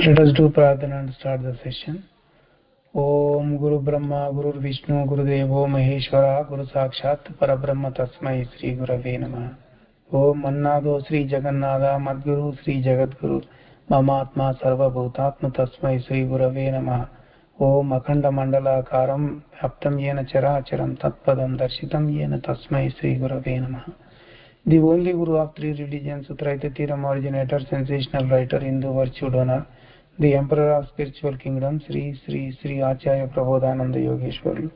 Let us do Pradhana and start the session. Om Guru Brahma Guru Vishnu Guru Devo Maheshwara Guru Sakshat Parabrahma Tasmai Sri Gurave Namah. Om Mannado Sri Jagannatha Madguru Sri Jagadguru Mamatma Sarva Bhutatma Tasmai Sri Gurave Namah. Om Akhanda Mandala Karam Aptam Yena Characharam Tatpadam Darshitam Yena Tasmai Sri Gurave Namah. The only Guru of three religions, Uttaraita Thiram originator, sensational writer, Hindu virtue donor, the Emperor of spiritual kingdom, Sri Acharya Prabodhananda Yogeshwar.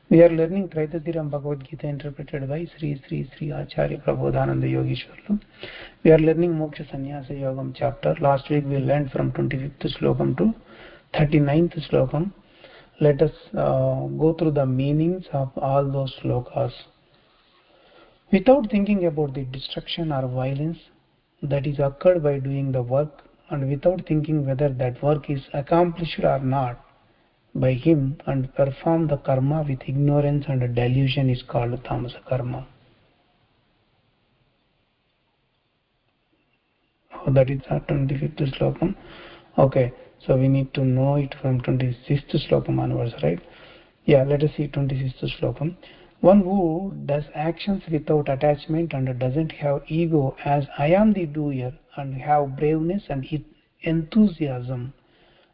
We are learning Traitatiram Bhagavad Gita interpreted by Sri Acharya Prabodhananda Yogeshwar. We are learning Moksha Sannyasa Yogam chapter. Last week we learned from 25th Slokam to 39th Slokam. Let us go through the meanings of all those slokas. Without thinking about the destruction or violence that is occurred by doing the work, and without thinking whether that work is accomplished or not by him, and perform the karma with ignorance and delusion, is called tamasa karma. Oh, that is our 25th slokam. Okay, so we need to know it from 26th slokam onwards, right? Yeah, let us see 26th slokam. One who does actions without attachment and doesn't have ego as I am the doer, and have braveness and enthusiasm,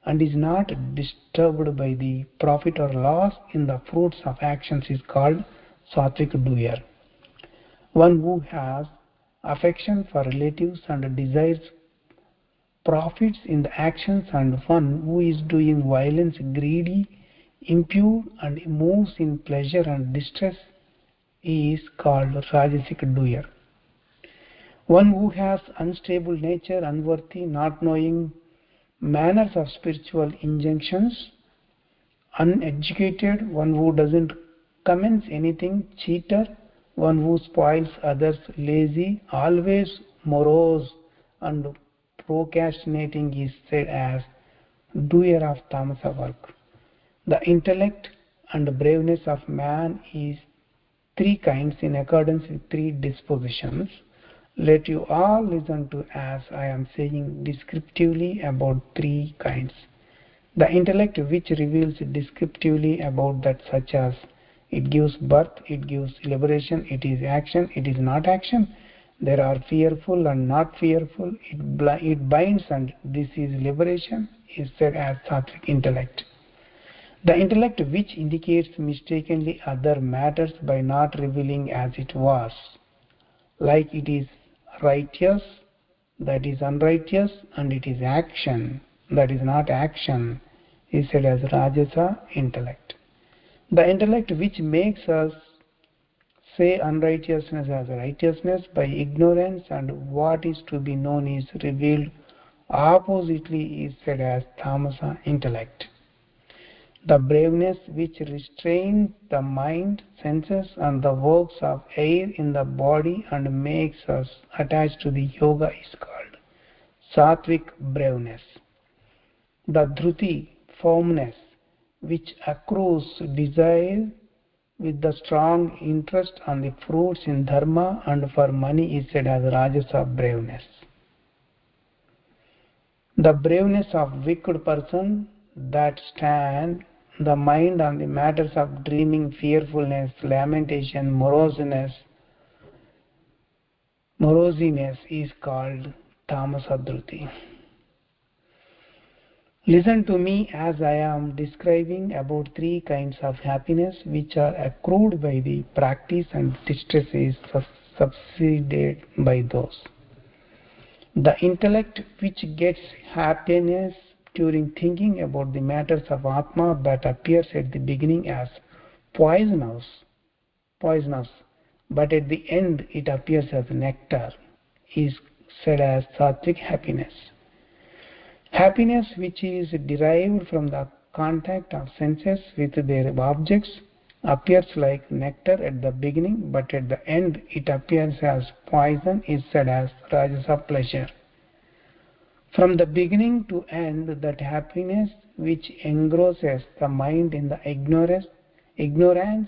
and is not disturbed by the profit or loss in the fruits of actions, is called sattvic doer. One who has affection for relatives and desires profits in the actions, and one who is doing violence, greedy, impure, and moves in pleasure and distress, is called rajasic doer. One who has unstable nature, unworthy, not knowing manners of spiritual injunctions, uneducated, one who doesn't commence anything, cheater, one who spoils others, lazy, always morose and procrastinating, is said as doer of tamasa work. The intellect and braveness of man is three kinds in accordance with three dispositions. Let you all listen to as I am saying descriptively about three kinds. The intellect, which reveals descriptively about that, such as it gives birth, it gives liberation, it is action, it is not action, there are fearful and not fearful, it binds and this is liberation, is said as sattvic intellect. The intellect which indicates mistakenly other matters by not revealing as it was, like it is righteous, that is unrighteous, and it is action, that is not action, is said as Rajasa intellect. The intellect which makes us say unrighteousness as righteousness by ignorance, and what is to be known is revealed oppositely, is said as Tamasa intellect. The braveness which restrains the mind, senses, and the works of air in the body and makes us attached to the yoga is called sattvic braveness. The dhruti, firmness, which accrues desire with the strong interest on the fruits in dharma and for money, is said as rajasa braveness. The braveness of wicked person that stand the mind on the matters of dreaming, fearfulness, lamentation, morosiness is called tamasa dhruti. Listen to me as I am describing about three kinds of happiness which are accrued by the practice, and distress is subsided by those. The intellect which gets happiness during thinking about the matters of Atma, that appears at the beginning as poisonous, but at the end it appears as nectar, is said as sattvic happiness. Happiness which is derived from the contact of senses with their objects appears like nectar at the beginning, but at the end it appears as poison, is said as rajasa pleasure. From the beginning to end, that happiness which engrosses the mind in the ignorance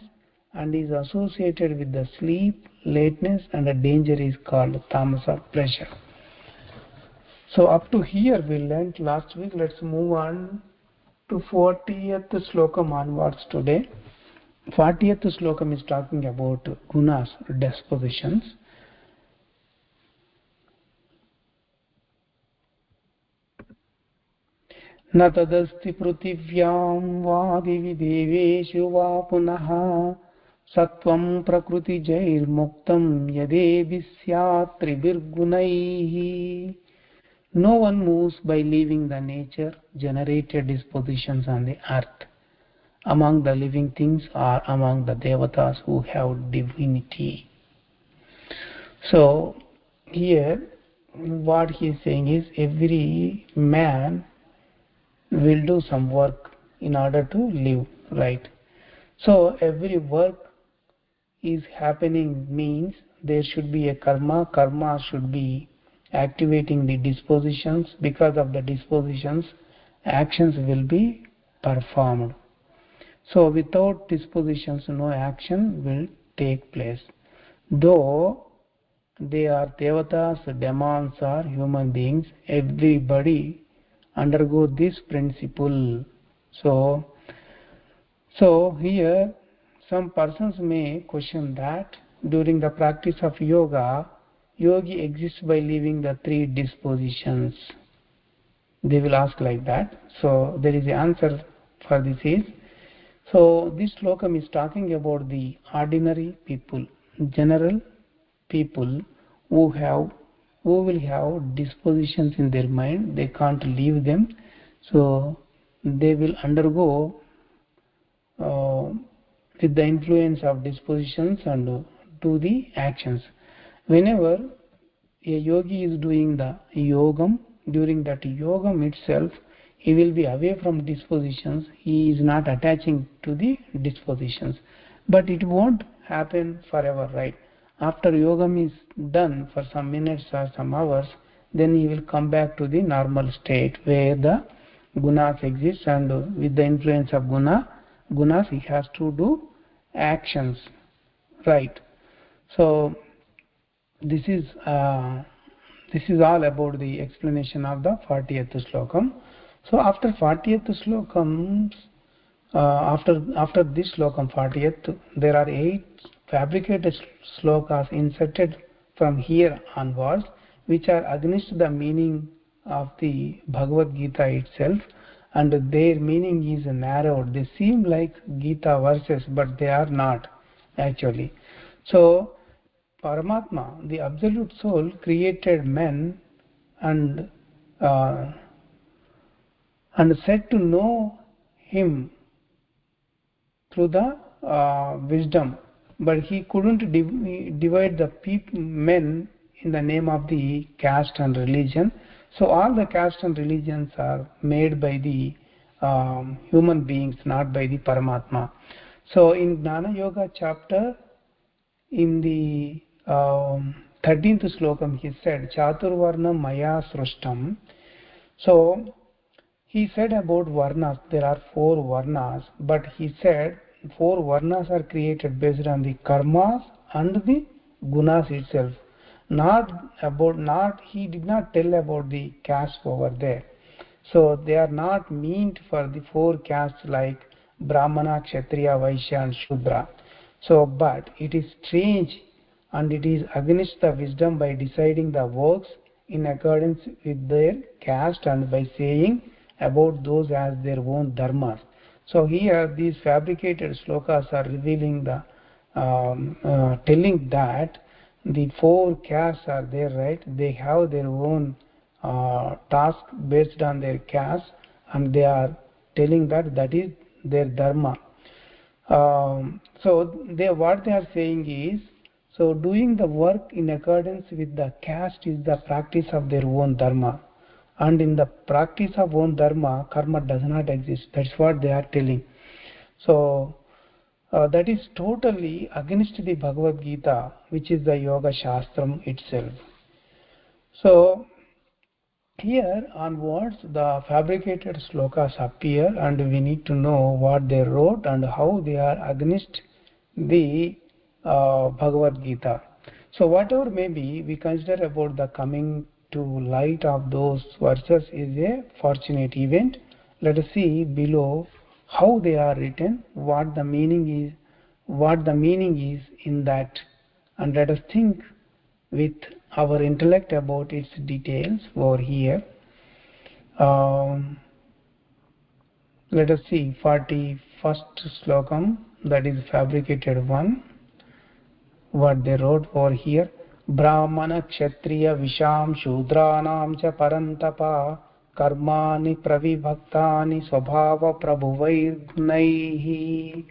and is associated with the sleep, lateness, and the danger is called tamasa pleasure. So up to here we learnt last week. Let's move on to 40th Slokam onwards today. 40th Slokam is talking about gunas, dispositions. न तदस्ति पृथिव्यां वा दिवि देवेषु वा पुनः सत्वं प्रकृतिजैर्मुक्तं यदेभिः स्यात् त्रिभिर्गुणैः. No one moves by leaving the nature generated dispositions on the earth, among the living things or among the devatas who have divinity. So here what he is saying is every man will do some work in order to live, right? So every work is happening means there should be a karma. Karma should be activating the dispositions. Because of the dispositions, actions will be performed. So without dispositions, no action will take place. Though they are devatas, demons, or human beings, everybody undergo this principle. So here some persons may question that during the practice of yoga, yogi exists by leaving the three dispositions. They will ask like that. So there is the answer for this is, so this slokam is talking about the ordinary people, general people who will have dispositions in their mind. They can't leave them, so they will undergo with the influence of dispositions and do the actions. Whenever a yogi is doing the yogam, during that yogam itself, he will be away from dispositions. He is not attaching to the dispositions. But it won't happen forever, right? After yogam is done for some minutes or some hours, then he will come back to the normal state where the gunas exist, and with the influence of gunas he has to do actions, right? So this is all about the explanation of the 40th slokam. So after 40th slokam, after this slokam 40th, there are 8 fabricated slokas inserted from here onwards, which are against the meaning of the Bhagavad Gita itself, and their meaning is narrowed. They seem like Gita verses, but they are not actually. So Paramatma, the Absolute Soul, created men and said to know him through the wisdom, but he couldn't divide the men in the name of the caste and religion. So all the caste and religions are made by the human beings, not by the Paramatma. So in Gnana Yoga chapter, in the 13th slokam, he said, Chaturvarna Maya Srushtam. So he said about varnas, there are 4 varnas, but he said 4 varnas are created based on the karmas and the gunas itself. He did not tell about the caste over there. So they are not meant for the 4 castes like Brahmana, Kshatriya, Vaishya and Shudra. So, but it is strange and it is against the wisdom by deciding the works in accordance with their caste and by saying about those as their own dharmas. So here these fabricated slokas are revealing the telling that the 4 castes are there, right? They have their own task based on their caste, and they are telling that is their dharma. So what they are saying is, so doing the work in accordance with the caste is the practice of their own dharma, and in the practice of own dharma, karma does not exist. That's what they are telling. So that is totally against the Bhagavad Gita, which is the Yoga Shastram itself. So here onwards the fabricated slokas appear, and we need to know what they wrote and how they are against the Bhagavad Gita. So whatever may be, we consider about the coming to light of those verses is a fortunate event. Let us see below how they are written, what the meaning is in that, and let us think with our intellect about its details over here. Let us see 41st Slokam, that is fabricated one. What they wrote over here: Brahmana Kshatriya Visham Shudranam cha Parantapa Karmani Pravibhaktani Swabhava Prabhuvairnaihi.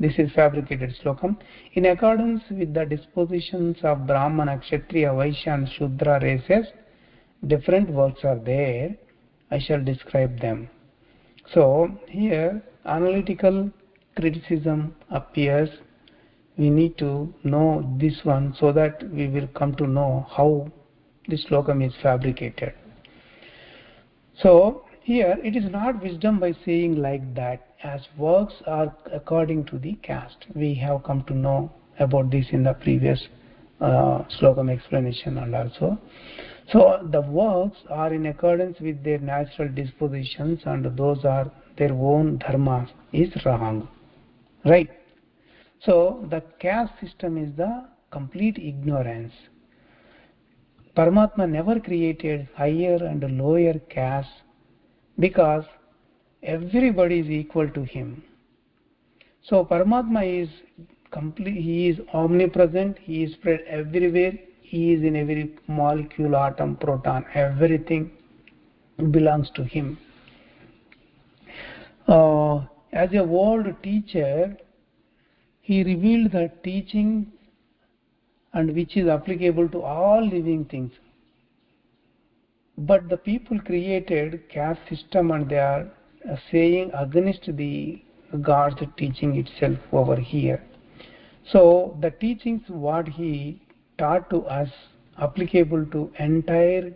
This is fabricated slokam. In accordance with the dispositions of Brahmana, Kshatriya, Vaishya and Shudra races, different works are there. I shall describe them. So here analytical criticism appears. We need to know this one so that we will come to know how this slokam is fabricated. So here it is not wisdom by saying like that, as works are according to the caste. We have come to know about this in the previous slokam explanation and also. So the works are in accordance with their natural dispositions, and those are their own dharmas is wrong, right? So the caste system is the complete ignorance. Paramatma never created higher and lower castes because everybody is equal to him. So Paramatma is complete, he is omnipresent, he is spread everywhere, he is in every molecule, atom, proton, everything belongs to him. As a world teacher, he revealed the teaching and which is applicable to all living things. But the people created caste system and they are saying against the God's teaching itself over here. So the teachings what he taught to us applicable to entire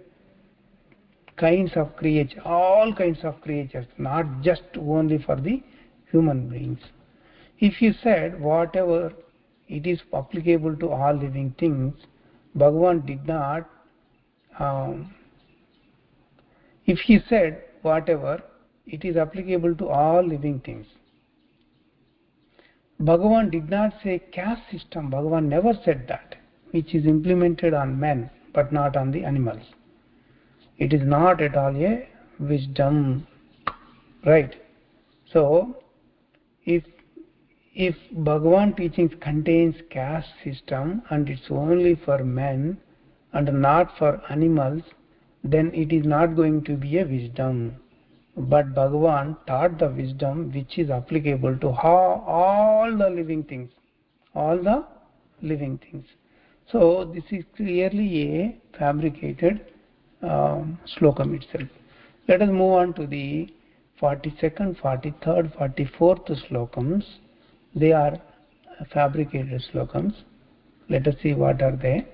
kinds of creatures, all kinds of creatures, not just only for the human beings. If he said whatever it is applicable to all living things, Bhagavan did not. If he said whatever it is applicable to all living things, Bhagavan did not say caste system. Bhagavan never said that, which is implemented on men but not on the animals. It is not at all a wisdom, right? So if Bhagavan teachings contains caste system and it's only for men and not for animals, then it is not going to be a wisdom. But Bhagavan taught the wisdom which is applicable to all the living things. All the living things. So this is clearly a fabricated slokam itself. Let us move on to the 42nd, 43rd, 44th slokams. They are fabricated slokams. Let us see what are they.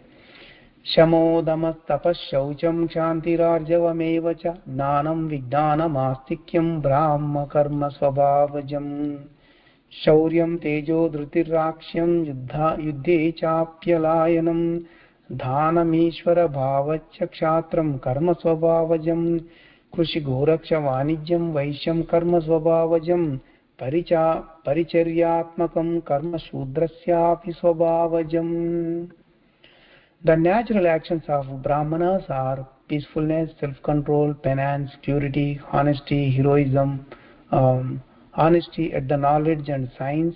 Shamodamastapashaucham kshantirarjavamev cha jnanam vijnanamastikyam brahma karma swabhavajam shauryam tejo dhrutirrakshyam yuddhe chapyalayanam dhanamishvara bhavacha kshatram karma swabhavajam krushi goraksha vanijyam vaishyam karma swabhavajam paricharyatmakam karma shudrasyapi swabhavajam. The natural actions of Brahmanas are peacefulness, self-control, penance, purity, honesty, heroism, honesty at the knowledge and science,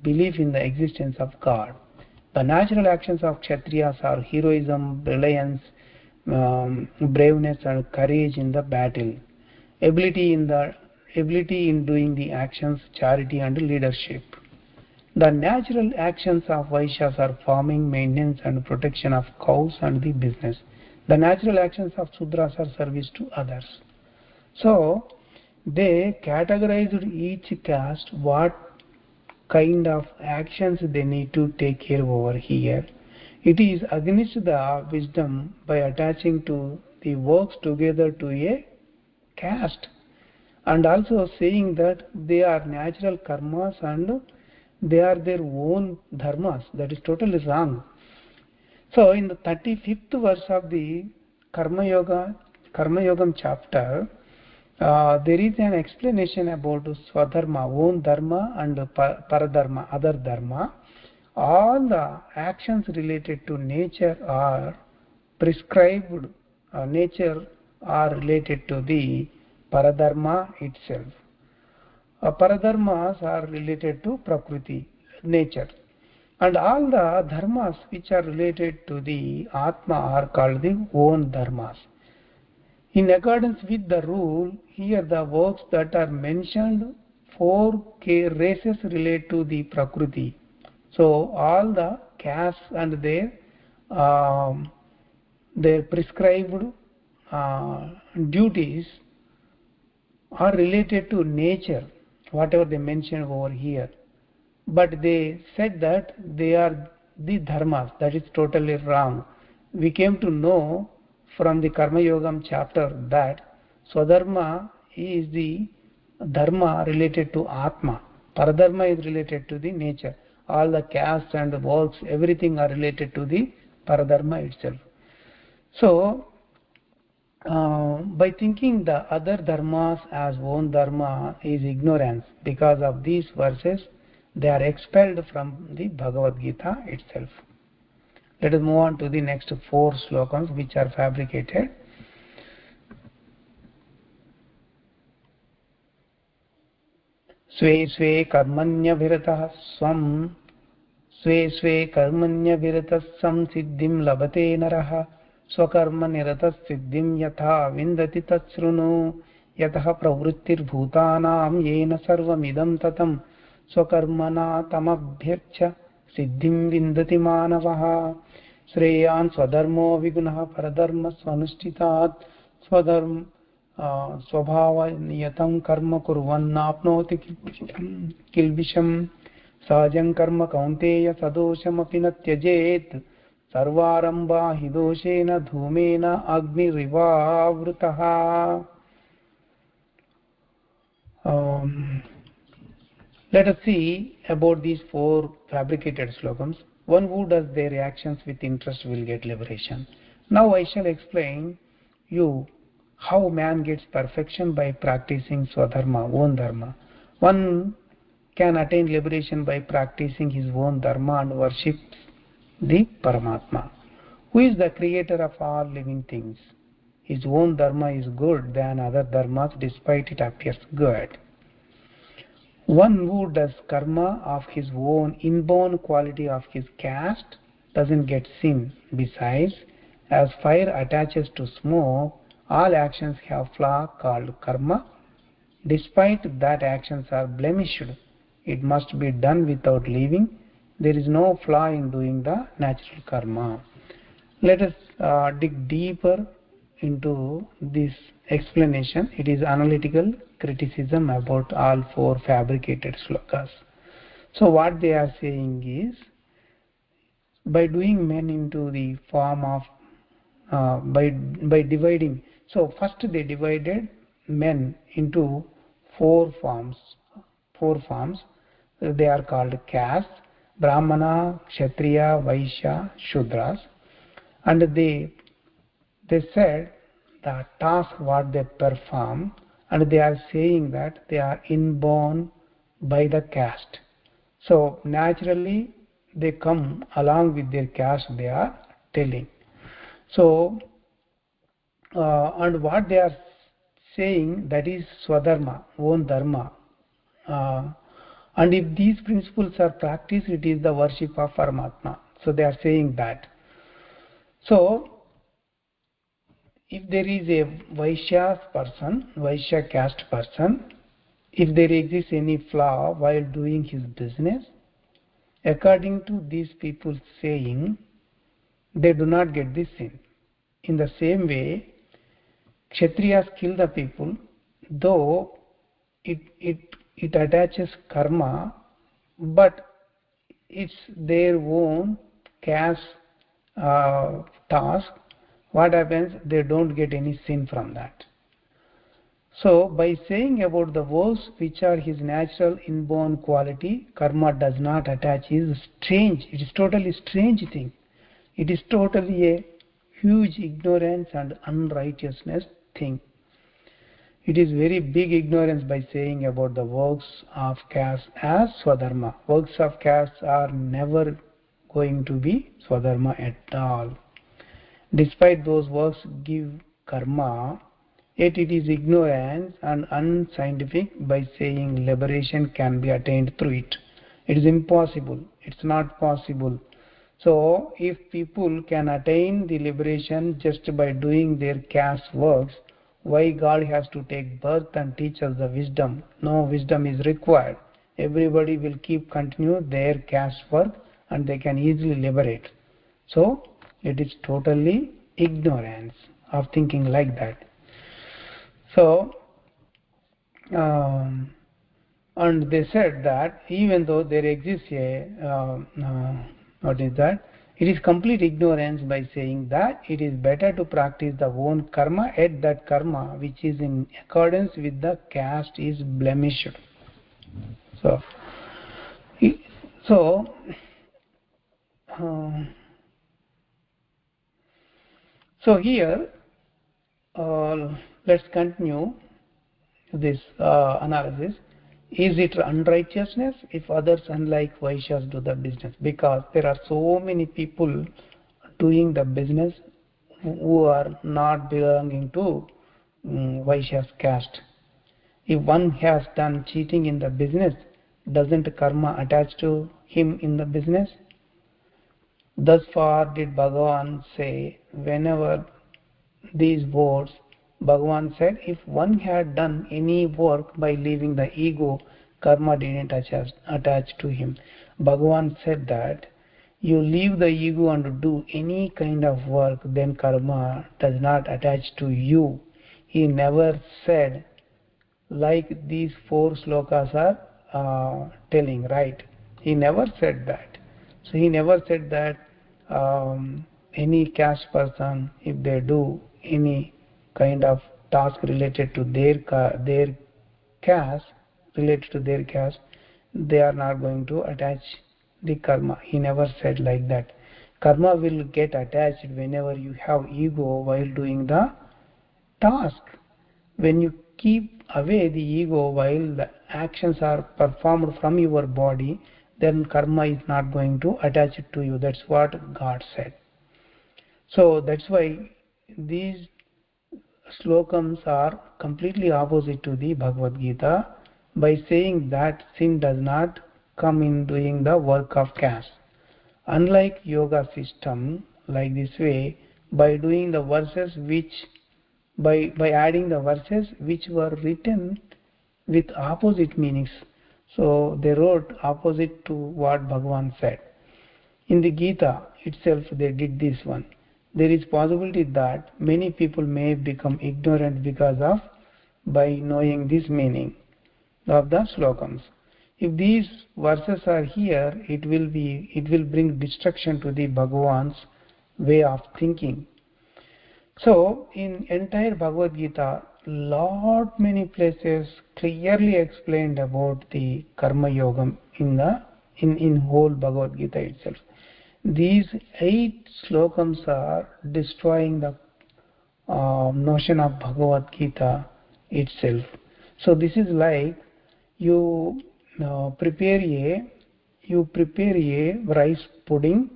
belief in the existence of God. The natural actions of Kshatriyas are heroism, reliance, braveness and courage in the battle, ability in doing the actions, charity and leadership. The natural actions of Vaishyas are farming, maintenance and protection of cows and the business. The natural actions of Sudras are service to others. So they categorized each caste what kind of actions they need to take care of over here. It is against the wisdom by attaching to the works together to a caste and also saying that they are natural karmas and they are their own dharmas. That is totally wrong. So in the 35th verse of the Karma Yogam chapter, there is an explanation about Swadharma, own dharma, and Paradharma, other dharma. All the actions related to nature are prescribed, nature are related to the Paradharma itself. Paradharmas are related to Prakriti, nature. And all the dharmas which are related to the Atma are called the own dharmas. In accordance with the rule, here the works that are mentioned, 4 races relate to the Prakriti. So all the castes and their prescribed duties are related to nature, whatever they mentioned over here. But they said that they are the dharmas. That is totally wrong. We came to know from the Karma Yogam chapter that Swadharma is the dharma related to Atma. Paradharma is related to the nature. All the castes and the works, everything are related to the Paradharma itself. So, by thinking the other dharmas as own dharma is ignorance. Because of these verses, they are expelled from the Bhagavad Gita itself. Let us move on to the next 4 slokams which are fabricated. Sve sve karmanya viratah swam स्वे स्वे कर्मण्यविरतः संसिद्धिं लभते नरः स्वकर्मनिरतः सिद्धिं यथा विन्दति तच्छृणु यतः प्रवृत्तिर्भूतानां येन सर्वमिदं ततं स्वकर्मणा तमभ्यर्च्य सिद्धिं विन्दति मानवः श्रेयान् स्वधर्मो विगुणः परधर्मस्वनुष्ठितात् स्वभावनियतं कर्म कुर्वन्नाप्नोति किल्बिषम् सहजं कर्म कौन्तेय सदोषमपि न त्यजेत् सर्वारम्भा हि दोषेण धूमेन अग्निरिवावृतः. Let us see about these 4 fabricated slogans. One who does their actions with interest will get liberation. Now I shall explain you how man gets perfection by practicing Swadharma, own dharma. One can attain liberation by practicing his own dharma and worships the Paramatma, who is the creator of all living things. His own dharma is good than other dharmas despite it appears good. One who does karma of his own inborn quality of his caste doesn't get sin. Besides, as fire attaches to smoke, all actions have flaw called karma. Despite that actions are blemished, it must be done without leaving. There is no flaw in doing the natural karma. Let us dig deeper into this explanation. It is analytical criticism about all 4 fabricated slokas. So what they are saying is, by doing men into the form of by dividing. So first they divided men into 4 forms. 4 forms. They are called castes: Brahmana, Kshatriya, Vaishya, Shudras. And they said the task what they perform, and they are saying that they are inborn by the caste. So naturally they come along with their caste, they are telling. So and what they are saying, that is Swadharma, own dharma. And if these principles are practiced, it is the worship of Paramatma. So they are saying that. So if there is a Vaishya person, Vaishya caste person, if there exists any flaw while doing his business, according to these people saying, they do not get this sin. In the same way, Kshatriyas kill the people, though it attaches karma, but it's their own caste task. What happens? They don't get any sin from that. So by saying about the works which are his natural inborn quality, karma does not attach, is strange. It is totally strange thing. It is totally a huge ignorance and unrighteousness thing. It is very big ignorance by saying about the works of caste as Swadharma. Works of caste are never going to be Swadharma at all. Despite those works give karma, yet it is ignorance and unscientific by saying liberation can be attained through it. It is impossible. It's not possible. So, if people can attain the liberation just by doing their caste works, why God has to take birth and teach us the wisdom? No wisdom is required. Everybody will keep continue their caste work and they can easily liberate. So, it is totally ignorance of thinking like that. So, and they said that even though there exists a what is that, it is complete ignorance by saying that it is better to practice the own karma, yet that karma which is in accordance with the caste is blemished. So so uh, so here let's continue this analysis. Is it unrighteousness if others unlike Vaishyas do the business? Because there are so many people doing the business who are not belonging to Vaishya's caste. If one has done cheating in the business, doesn't karma attach to him in the business? Thus far did Bhagavan say, whenever these words, Bhagavan said, if one had done any work by leaving the ego, karma didn't attach to him. Bhagavan said that you leave the ego and do any kind of work, then karma does not attach to you. He never said, like these four slokas are telling, right? He never said that. So he never said that any caste person, if they do any kind of task related to their caste, they are not going to attach the karma. He never said like that. Karma will get attached whenever you have ego while doing the task. When you keep away the ego while the actions are performed from your body, then karma is not going to attach it to you. That's what God said. So that's why these slokams are completely opposite to the Bhagavad Gita by saying that sin does not come in doing the work of caste. Unlike yoga system, like this way, by doing the verses which by adding the verses which were written with opposite meanings. So they wrote opposite to what Bhagavan said. In the Gita itself they did this one. There is possibility that many people may become ignorant because of by knowing this meaning of the slokams. If these verses are here, it will bring destruction to the Bhagavan's way of thinking. So, in entire Bhagavad Gita, lot many places clearly explained about the Karma Yoga in whole Bhagavad Gita itself. These 8 slokams are destroying the notion of Bhagavad Gita itself. So this is like you prepare a rice pudding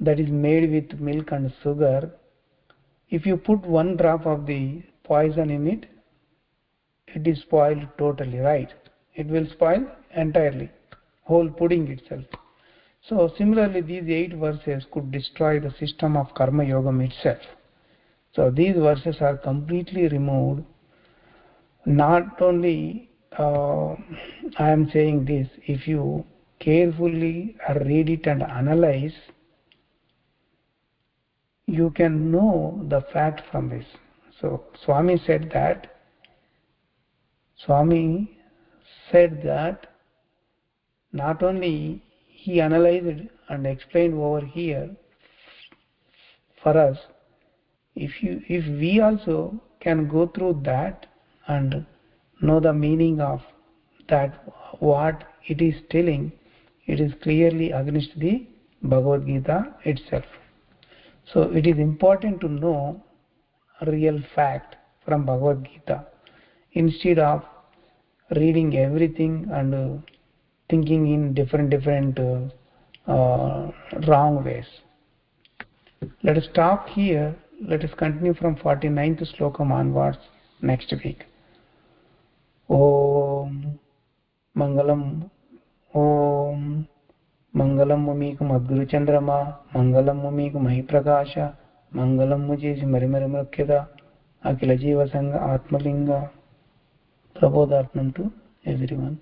that is made with milk and sugar. If you put one drop of the poison in it, it is spoiled totally, right? It will spoil entirely, whole pudding itself. So similarly, these 8 verses could destroy the system of Karma Yogam itself. So these verses are completely removed. Not only I am saying this, if you carefully read it and analyze, you can know the fact from this. So Swami said that not only he analyzed and explained over here for us, if we also can go through that and know the meaning of that, what it is telling, it is clearly against the Bhagavad Gita itself. So it is important to know a real fact from Bhagavad Gita instead of reading everything and thinking in different wrong ways. Let us stop here. Let us continue from 49th Shloka onwards next week. Om Mangalam Om Mangalam Mumik Madguru Chandrama Mangalam Mumik Mahi Prakasha Mangalam Mujis Marimaramukhyada Akila Jiva Sangha Atmalinga. Prabodharpnam to everyone.